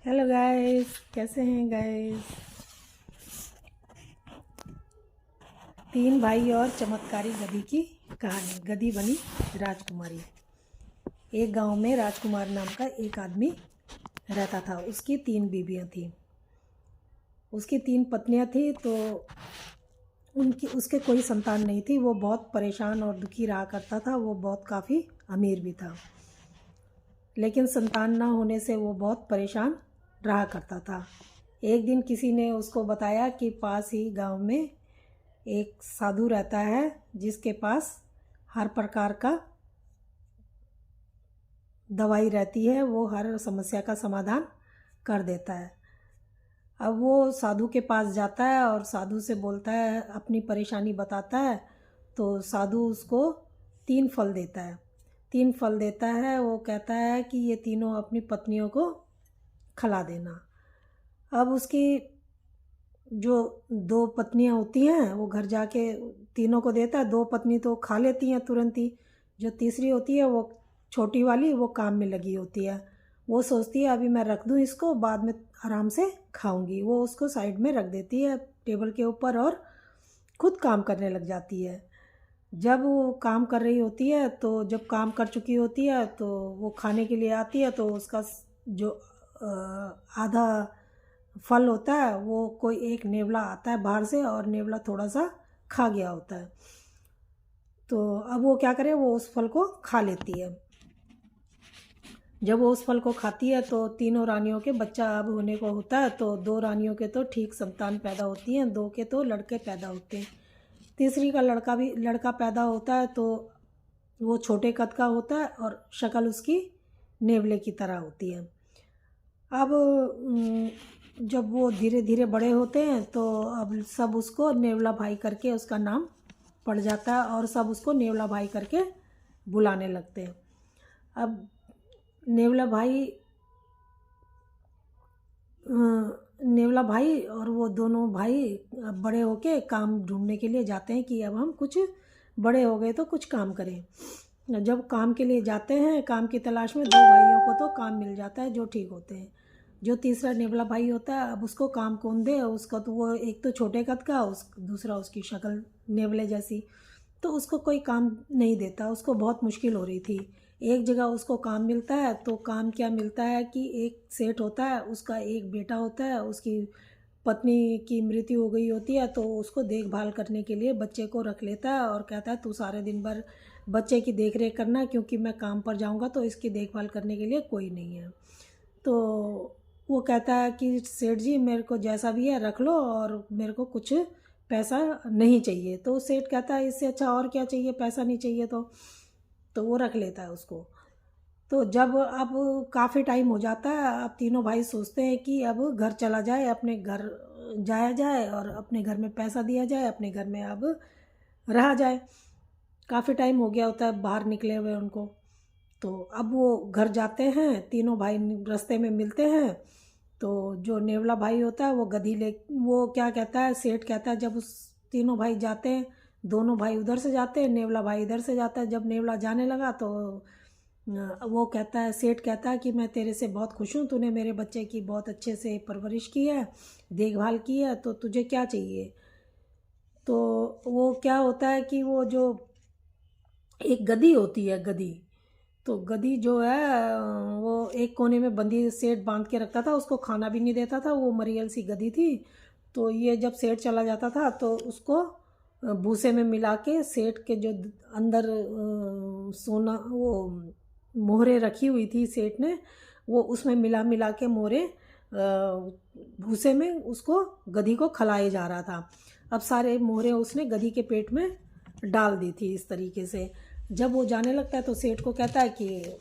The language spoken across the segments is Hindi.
हेलो गाइस, कैसे हैं गाइस। तीन भाई और चमत्कारी गधी की कहानी। गधी बनी राजकुमारी। एक गांव में राजकुमार नाम का एक आदमी रहता था। उसकी तीन बीवियां थीं। उसकी तीन पत्नियां थीं, तो उसके कोई संतान नहीं थी। वो बहुत परेशान और दुखी रहा करता था। वो बहुत काफ़ी अमीर भी था, लेकिन संतान ना होने से वो बहुत परेशान रहा करता था। एक दिन किसी ने उसको बताया कि पास ही गांव में एक साधु रहता है, जिसके पास हर प्रकार का दवाई रहती है। वो हर समस्या का समाधान कर देता है। अब वो साधु के पास जाता है और साधु से बोलता है, अपनी परेशानी बताता है। तो साधु उसको तीन फल देता है। तीन फल देता है। वो कहता है कि ये तीनों अपनी पत्नियों को खिला देना। अब उसकी जो दो पत्नियां होती हैं, वो घर जाके तीनों को देता है। दो पत्नी तो खा लेती हैं तुरंत ही। जो तीसरी होती है, वो छोटी वाली, वो काम में लगी होती है। वो सोचती है अभी मैं रख दूँ इसको, बाद में आराम से खाऊंगी। वो उसको साइड में रख देती है टेबल के ऊपर और खुद काम करने लग जाती है। जब वो काम कर रही होती है, तो जब काम कर चुकी होती है, तो वो खाने के लिए आती है। तो उसका जो आधा फल होता है, वो कोई एक नेवला आता है बाहर से, और नेवला थोड़ा सा खा गया होता है। तो अब वो क्या करे, वो उस फल को खा लेती है। जब वो उस फल को खाती है, तो तीनों रानियों के बच्चा अब होने को होता है। तो दो रानियों के तो ठीक संतान पैदा होती हैं, दो के तो लड़के पैदा होते हैं। तीसरी का लड़का पैदा होता है। तो वो छोटे कद का होता है और शक्ल उसकी नेवले की तरह होती है। अब जब वो धीरे धीरे बड़े होते हैं, तो अब सब उसको नेवला भाई करके उसका नाम पड़ जाता है, और सब उसको नेवला भाई करके बुलाने लगते हैं। अब नेवला भाई नेवला भाई और वो दोनों भाई अब बड़े होके काम ढूंढने के लिए जाते हैं कि अब हम कुछ बड़े हो गए तो कुछ काम करें। जब काम के लिए जाते हैं, काम की तलाश में, दो भाइयों को तो काम मिल जाता है जो ठीक होते हैं। जो तीसरा नेवला भाई होता है, अब उसको काम कौन दे। उसका तो वो एक तो छोटे कद का, दूसरा उसकी शक्ल नेवले जैसी। तो उसको कोई काम नहीं देता। उसको बहुत मुश्किल हो रही थी। एक जगह उसको काम मिलता है। तो काम क्या मिलता है कि एक सेठ होता है, उसका एक बेटा होता है। उसकी पत्नी की मृत्यु हो गई होती है। तो उसको देखभाल करने के लिए बच्चे को रख लेता है, और कहता है तू सारे दिन भर बच्चे की देख रेख करना, क्योंकि मैं काम पर जाऊंगा तो इसकी देखभाल करने के लिए कोई नहीं है। तो वो कहता है कि सेठ जी, मेरे को जैसा भी है रख लो, और मेरे को कुछ पैसा नहीं चाहिए। तो सेठ कहता है इससे अच्छा और क्या चाहिए, पैसा नहीं चाहिए तो वो रख लेता है उसको। तो जब अब काफ़ी टाइम हो जाता है, अब तीनों भाई सोचते हैं कि अब घर चला जाए, अपने घर जाया जाए और अपने घर में पैसा दिया जाए, अपने घर में अब रहा जाए। काफ़ी टाइम हो गया होता है बाहर निकले हुए उनको। तो अब वो घर जाते हैं, तीनों भाई रास्ते में मिलते हैं। तो जो नेवला भाई होता है, वो गधी ले, वो क्या कहता है, सेठ कहता है, जब उस तीनों भाई जाते हैं, दोनों भाई उधर से जाते हैं, नेवला भाई इधर से जाता है। जब नेवला जाने लगा, तो वो कहता है, सेठ कहता है कि मैं तेरे से बहुत खुश हूँ, तूने मेरे बच्चे की बहुत अच्छे से परवरिश की है, देखभाल की है, तो तुझे क्या चाहिए। तो वो क्या होता है कि वो जो एक गधी होती है, गधी, तो गधी जो है, वो एक कोने में बंदी सेठ बांध के रखता था। उसको खाना भी नहीं देता था। वो मरियल सी गधी थी। तो ये जब सेठ चला जाता था, तो उसको भूसे में मिला के, सेठ के जो अंदर सोना, वो मोहरे रखी हुई थी सेठ ने, वो उसमें मिला मिला के मोहरे भूसे में उसको, गधी को खिलाए जा रहा था। अब सारे मोहरे उसने गधी के पेट में डाल दी थी इस तरीके से। जब वो जाने लगता है, तो सेठ को कहता है कि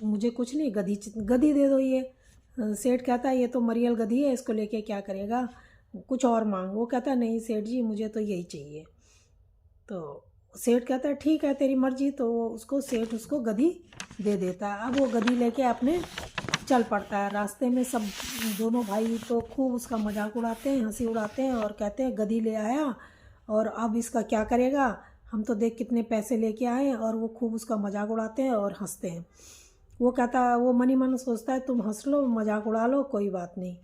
मुझे कुछ नहीं, गधी गधी दे दो ये। सेठ कहता है ये तो मरियल गधी है, इसको लेके क्या करेगा, कुछ और मांग। वो कहता है नहीं सेठ जी, मुझे तो यही चाहिए। तो सेठ कहता है ठीक है, तेरी मर्जी। तो वो उसको, सेठ उसको गधी दे देता है। अब वो गधी लेके अपने चल पड़ता है। रास्ते में सब दोनों भाई तो खूब उसका मजाक उड़ाते हैं, हंसी उड़ाते हैं, और कहते हैं गधी ले आया और अब इसका क्या करेगा, हम तो देख कितने पैसे लेके आए हैं। और वो खूब उसका मजाक उड़ाते हैं और हंसते हैं। वो कहता है, वो मनी मन सोचता है तुम हंस लो, मजाक उड़ा लो, कोई बात नहीं।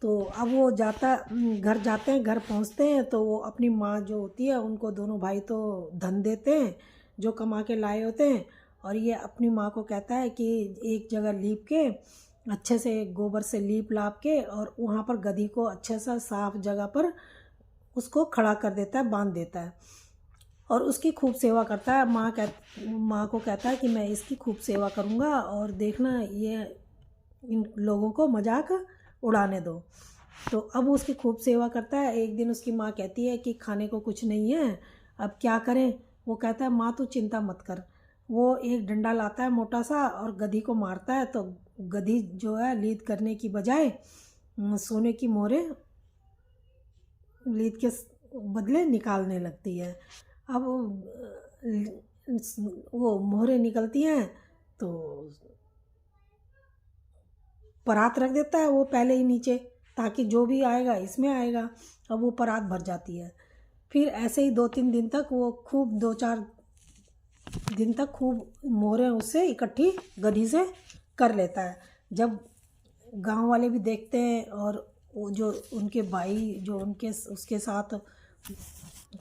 तो अब वो जाता, घर जाते हैं, घर पहुंचते हैं तो वो अपनी माँ जो होती है उनको दोनों भाई तो धन देते हैं जो कमा के लाए होते हैं। और ये अपनी माँ को कहता है कि एक जगह लीप के, अच्छे से गोबर से लीप लाप के, और वहाँ पर गधी को अच्छे सा साफ जगह पर उसको खड़ा कर देता है, बांध देता है और उसकी खूब सेवा करता है। माँ को कहता है कि मैं इसकी खूब सेवा करूँगा और देखना ये इन लोगों को मजाक उड़ाने दो। तो अब उसकी खूब सेवा करता है। एक दिन उसकी माँ कहती है कि खाने को कुछ नहीं है, अब क्या करें। वो कहता है माँ तू चिंता मत कर। वो एक डंडा लाता है मोटा सा और गधी को मारता है, तो गधी जो है लीद करने की बजाय सोने की मोहरें लीद के बदले निकालने लगती है। अब वो मोहरें निकलती हैं तो परात रख देता है वो पहले ही नीचे, ताकि जो भी आएगा इसमें आएगा। अब वो परात भर जाती है। फिर ऐसे ही 2-3 दिन तक वो खूब, 2-4 दिन तक खूब मोहरें उससे इकट्ठी गधी से कर लेता है। जब गांव वाले भी देखते हैं और वो जो उनके भाई जो उनके उसके साथ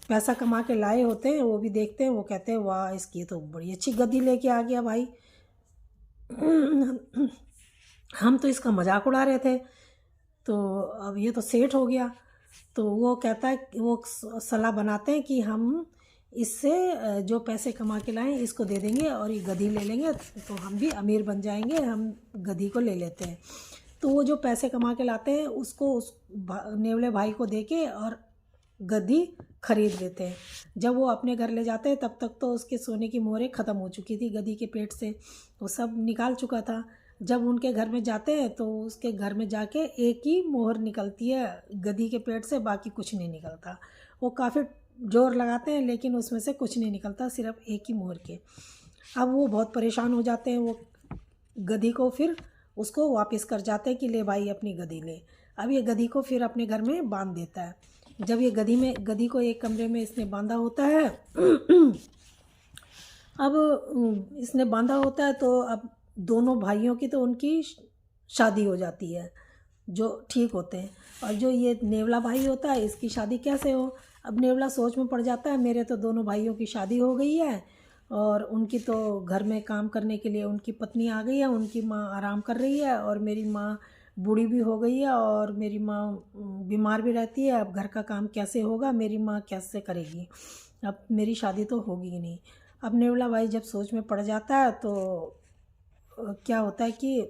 पैसा कमा के लाए होते हैं वो भी देखते हैं, वो कहते हैं वाह इसकी तो बड़ी अच्छी गधी लेके आ गया भाई। हम तो इसका मजाक उड़ा रहे थे, तो अब ये तो सेठ हो गया। तो वो कहता है, वो सलाह बनाते हैं कि हम इससे जो पैसे कमा के लाएं इसको दे देंगे और ये गधी ले लेंगे तो हम भी अमीर बन जाएंगे, हम गधी को ले लेते हैं। तो वो जो पैसे कमा के लाते हैं उसको उस नेवले भाई को दे के और गधी खरीद लेते हैं। जब वो अपने घर ले जाते हैं तब तक तो उसके सोने की मोहरें ख़त्म हो चुकी थी गधी के पेट से, वो सब निकाल चुका था। जब उनके घर में जाते हैं तो उसके घर में जाके एक ही मोहर निकलती है गधी के पेट से, बाकी कुछ नहीं निकलता। वो काफ़ी जोर लगाते हैं लेकिन उसमें से कुछ नहीं निकलता, सिर्फ एक ही मोहर के। अब वो बहुत परेशान हो जाते हैं, वो गधी को फिर उसको वापस कर जाते हैं कि ले भाई अपनी गधी ले। अब ये गधी को फिर अपने घर में बांध देता है। जब ये गधी को एक कमरे में इसने बांधा होता है अब इसने बांधा होता है तो अब दोनों भाइयों की तो उनकी शादी हो जाती है जो ठीक होते हैं, और जो ये नेवला भाई होता है इसकी शादी कैसे हो। अब नेवला सोच में पड़ जाता है मेरे तो दोनों भाइयों की शादी हो गई है और उनकी तो घर में काम करने के लिए उनकी पत्नी आ गई है, उनकी माँ आराम कर रही है और मेरी माँ बूढ़ी भी हो गई है और मेरी माँ बीमार भी रहती है। अब घर का काम कैसे होगा, मेरी माँ कैसे करेगी, अब मेरी शादी तो होगी ही नहीं। अब नेवला भाई जब सोच में पड़ जाता है तो क्या होता है कि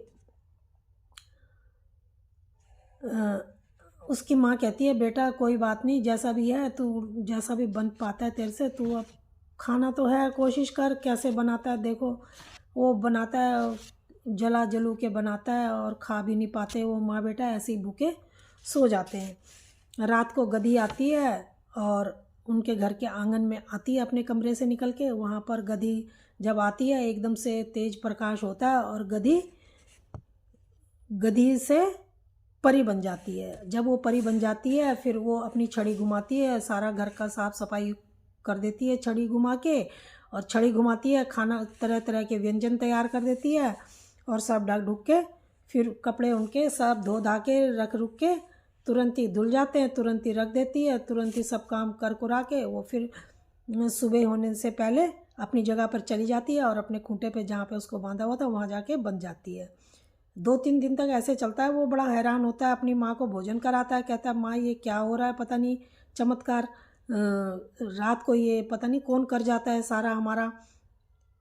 उसकी माँ कहती है बेटा कोई बात नहीं, जैसा भी है तू, जैसा भी बन पाता है तेरे से, तू अब खाना तो है, कोशिश कर कैसे बनाता है। देखो वो बनाता है, जला जलू के बनाता है और खा भी नहीं पाते वो माँ बेटा, ऐसे ही भूखे सो जाते हैं। रात को गधी आती है और उनके घर के आंगन में आती है अपने कमरे से निकल के। वहाँ पर गधी जब आती है एकदम से तेज प्रकाश होता है और गधी से परी बन जाती है। जब वो परी बन जाती है फिर वो अपनी छड़ी घुमाती है, सारा घर का साफ सफाई कर देती है छड़ी घुमा के, और छड़ी घुमाती है, खाना तरह तरह के व्यंजन तैयार कर देती है और सब ढक ढुक के फिर कपड़े उनके सब धो धा के रख रुक के तुरंत ही धुल जाते हैं, तुरंत ही रख देती है, तुरंत ही सब काम कर कुरा के वो फिर सुबह होने से पहले अपनी जगह पर चली जाती है और अपने खूंटे पे जहाँ पे उसको बांधा हुआ था वहाँ जाके बन जाती है। 2-3 दिन तक ऐसे चलता है। वो बड़ा हैरान होता है, अपनी माँ को भोजन कराता है, कहता है माँ ये क्या हो रहा है, पता नहीं चमत्कार, रात को ये पता नहीं कौन कर जाता है सारा हमारा।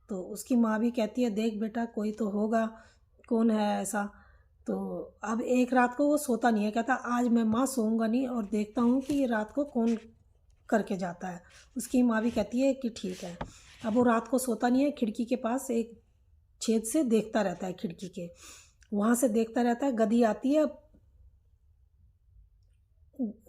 तो उसकी माँ भी कहती है देख बेटा कोई तो होगा, कौन है ऐसा। तो अब एक रात को वो सोता नहीं है, कहता आज मैं माँ सोऊंगा नहीं और देखता हूँ कि ये रात को कौन करके जाता है। उसकी माँ भी कहती है कि ठीक है। अब वो रात को सोता नहीं है, खिड़की के पास एक छेद से देखता रहता है, खिड़की के वहाँ से देखता रहता है। गधी आती है,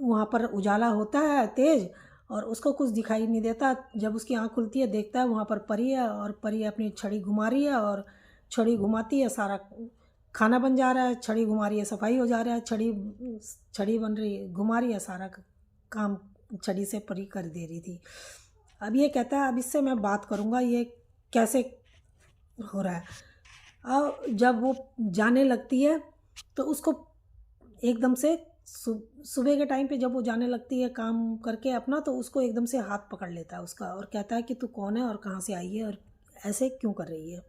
वहाँ पर उजाला होता है तेज और उसको कुछ दिखाई नहीं देता। जब उसकी आँख खुलती है देखता है वहाँ पर परी है और परी अपनी छड़ी घुमा रही है और छड़ी घुमाती है, सारा खाना बन जा रहा है, छड़ी घुमा रही है, सफाई हो जा रहा है, छड़ी बन रही है, घुमा रही है, सारा काम छड़ी से परी कर दे रही थी। अब ये कहता है अब इससे मैं बात करूँगा ये कैसे हो रहा है। और जब वो जाने लगती है तो उसको एकदम से सुबह के टाइम पे जब वो जाने लगती है काम करके अपना, तो उसको एकदम से हाथ पकड़ लेता है उसका और कहता है कि तू कौन है और कहाँ से आई है और ऐसे क्यों कर रही है।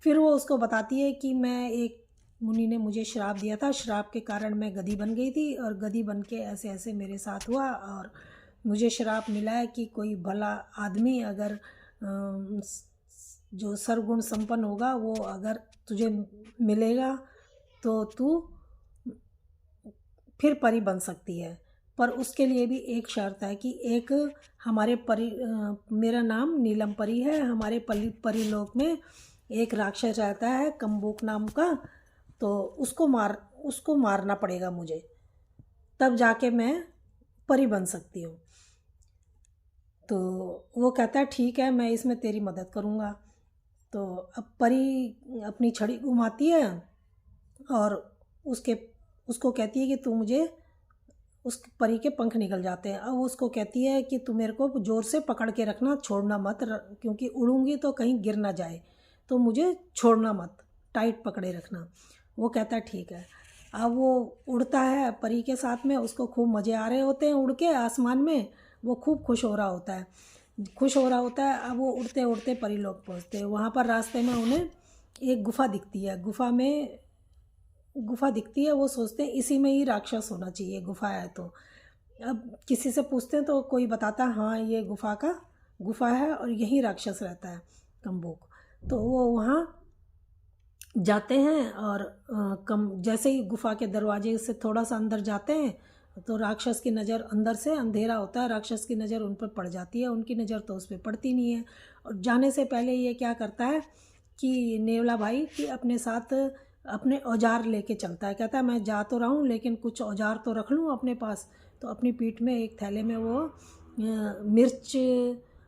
फिर वो उसको बताती है कि मैं एक मुनि ने मुझे श्राप दिया था, श्राप के कारण मैं गधी बन गई थी और गधी बन के ऐसे ऐसे मेरे साथ हुआ और मुझे श्राप मिला है कि कोई भला आदमी अगर जो सर्वगुण संपन्न होगा वो अगर तुझे मिलेगा तो तू फिर परी बन सकती है। पर उसके लिए भी एक शर्त है कि एक हमारे मेरा नाम नीलम परी है, हमारे परिलोक में एक राक्षस रहता है कम्बोक नाम का, तो उसको मारना पड़ेगा मुझे, तब जाके मैं परी बन सकती हूँ। तो वो कहता है ठीक है, मैं इसमें तेरी मदद करूँगा। तो अब परी अपनी छड़ी घुमाती है और उसको कहती है कि तू मुझे, उस परी के पंख निकल जाते हैं। अब उसको कहती है कि तू मेरे को ज़ोर से पकड़ के रखना, छोड़ना मत, क्योंकि उड़ूंगी तो कहीं गिर ना जाए, तो मुझे छोड़ना मत, टाइट पकड़े रखना। वो कहता है ठीक है। अब वो उड़ता है परी के साथ में, उसको खूब मज़े आ रहे होते हैं उड़ के आसमान में, वो खूब खुश हो रहा होता है। अब वो उड़ते उड़ते परी लोग पहुँचते हैं। वहाँ पर रास्ते में उन्हें एक गुफा दिखती है, गुफा दिखती है। वो सोचते हैं इसी में ही राक्षस होना चाहिए, गुफा है तो। अब किसी से पूछते हैं तो कोई बताता है हाँ ये गुफा है और यहीं राक्षस रहता है कम्बोक। तो वो वहाँ जाते हैं और जैसे ही गुफा के दरवाजे से थोड़ा सा अंदर जाते हैं तो राक्षस की नज़र, अंदर से अंधेरा होता है, राक्षस की नज़र उन पर पड़ जाती है, उनकी नज़र तो उस पर पड़ती नहीं है। और जाने से पहले ये क्या करता है कि नेवला भाई कि अपने साथ अपने औजार लेके चलता है। कहता है मैं जा तो रहा हूँ लेकिन कुछ औजार तो रख लूँ अपने पास। तो अपनी पीठ में एक थैले में वो मिर्च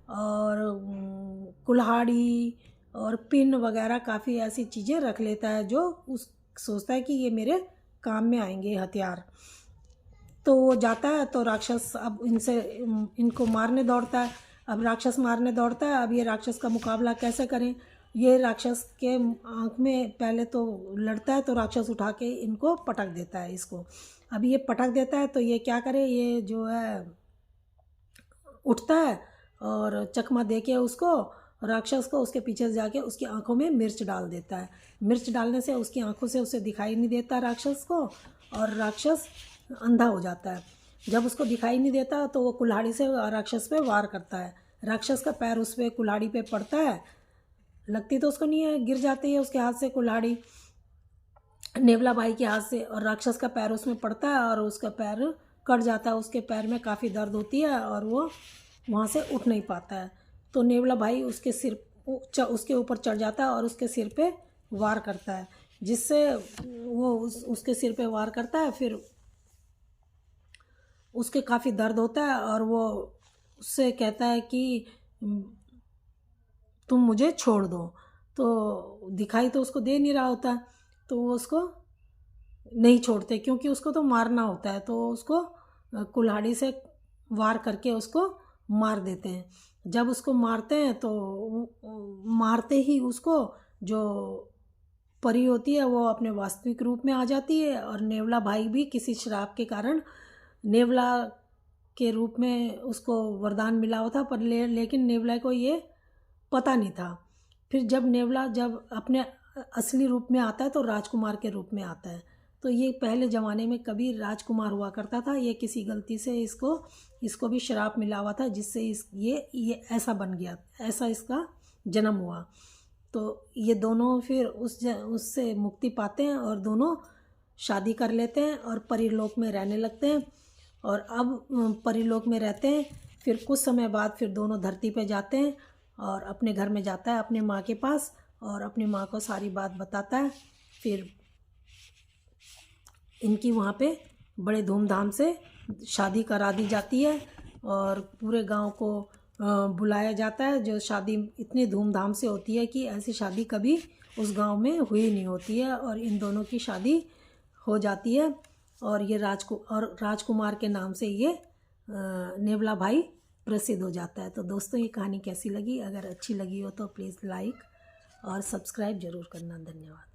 और कुल्हाड़ी और पिन वगैरह काफ़ी ऐसी चीज़ें रख लेता है जो उस सोचता है कि ये मेरे काम में आएंगे हथियार। तो वो जाता है तो राक्षस अब इनको मारने दौड़ता है। अब राक्षस मारने दौड़ता है, अब ये राक्षस का मुकाबला कैसे करें। ये राक्षस के आँख में पहले तो लड़ता है तो राक्षस उठा के इनको पटक देता है इसको। अब ये पटक देता है तो ये क्या करे, ये जो है उठता है और चकमा दे के उसको राक्षस को उसके पीछे से जाके उसकी आंखों में मिर्च डाल देता है। मिर्च डालने से उसकी आंखों से उसे दिखाई नहीं देता राक्षस को और राक्षस अंधा हो जाता है। जब उसको दिखाई नहीं देता तो वो कुल्हाड़ी से राक्षस पे वार करता है। राक्षस का पैर उस पर कुल्हाड़ी पे पड़ता है, लगती तो उसको नहीं है, गिर जाती है उसके हाथ से कुल्हाड़ी, नेवला भाई के हाथ से, और राक्षस का पैर उसमें पड़ता है और उसका पैर कट जाता है। उसके पैर में काफ़ी दर्द होती है और वो वहाँ से उठ नहीं पाता है। तो नेवला भाई उसके ऊपर चढ़ जाता है और उसके सिर पे वार करता है, जिससे वो उसके सिर पे वार करता है। फिर उसके काफ़ी दर्द होता है और वो उससे कहता है कि तुम मुझे छोड़ दो। तो दिखाई तो उसको दे नहीं रहा होता, तो वो उसको नहीं छोड़ते क्योंकि उसको तो मारना होता है। तो उसको कुल्हाड़ी से वार करके उसको मार देते हैं। जब उसको मारते हैं तो मारते ही उसको जो परी होती है वो अपने वास्तविक रूप में आ जाती है। और नेवला भाई भी किसी श्राप के कारण नेवला के रूप में उसको वरदान मिला हुआ था, पर लेकिन नेवला को ये पता नहीं था। फिर जब नेवला जब अपने असली रूप में आता है तो राजकुमार के रूप में आता है। तो ये पहले ज़माने में कभी राजकुमार हुआ करता था, ये किसी गलती से इसको भी श्राप मिला हुआ था, जिससे ये ऐसा बन गया, ऐसा इसका जन्म हुआ। तो ये दोनों फिर उससे मुक्ति पाते हैं और दोनों शादी कर लेते हैं और परीलोक में रहने लगते हैं। और अब परीलोक में रहते हैं। फिर कुछ समय बाद फिर दोनों धरती पे जाते हैं और अपने घर में जाता है अपने माँ के पास और अपनी माँ को सारी बात बताता है। फिर इनकी वहाँ पे बड़े धूमधाम से शादी करा दी जाती है और पूरे गांव को बुलाया जाता है। जो शादी इतनी धूमधाम से होती है कि ऐसी शादी कभी उस गांव में हुई नहीं होती है और इन दोनों की शादी हो जाती है। और ये राजकुमार के नाम से ये नेवला भाई प्रसिद्ध हो जाता है। तो दोस्तों ये कहानी कैसी लगी? अगर अच्छी लगी हो तो प्लीज़ लाइक और सब्सक्राइब ज़रूर करना। धन्यवाद।